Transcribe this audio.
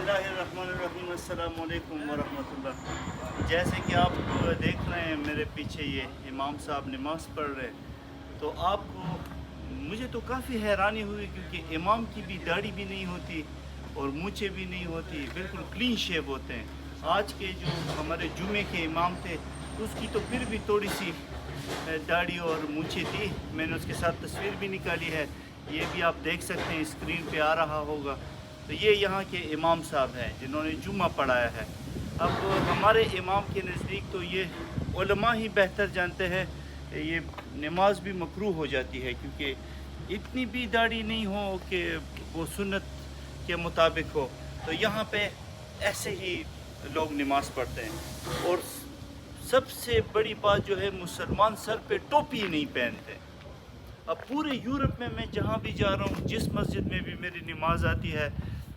बिस्मिल्लाहिर्रहमानिर्रहीम अस्सलामु अलैकुम वरहमतुल्लाह। जैसे कि आप देख रहे हैं मेरे पीछे ये इमाम साहब नमाज़ पढ़ रहे हैं, तो आपको मुझे तो काफ़ी हैरानी हुई क्योंकि इमाम की भी दाढ़ी भी नहीं होती और मूंछें भी नहीं होती, बिल्कुल क्लीन शेव होते हैं। आज के जो हमारे जुमे के इमाम थे उसकी तो फिर भी थोड़ी सी दाढ़ी और मूंछें थी। मैंने उसके साथ तस्वीर भी निकाली है, ये भी आप देख सकते हैं, स्क्रीन पे आ रहा होगा। तो ये यहाँ के इमाम साहब हैं जिन्होंने जुम्मा पढ़ाया है। अब हमारे इमाम के नज़दीक तो ये उलमा ही बेहतर जानते हैं, ये नमाज भी मकरूह हो जाती है क्योंकि इतनी भी दाढ़ी नहीं हो कि वो सुन्नत के मुताबिक हो। तो यहाँ पे ऐसे ही लोग नमाज पढ़ते हैं। और सबसे बड़ी बात जो है, मुसलमान सर पे टोपी नहीं पहनते। अब पूरे यूरोप में मैं जहाँ भी जा रहा हूँ, जिस मस्जिद में भी मेरी नमाज आती है,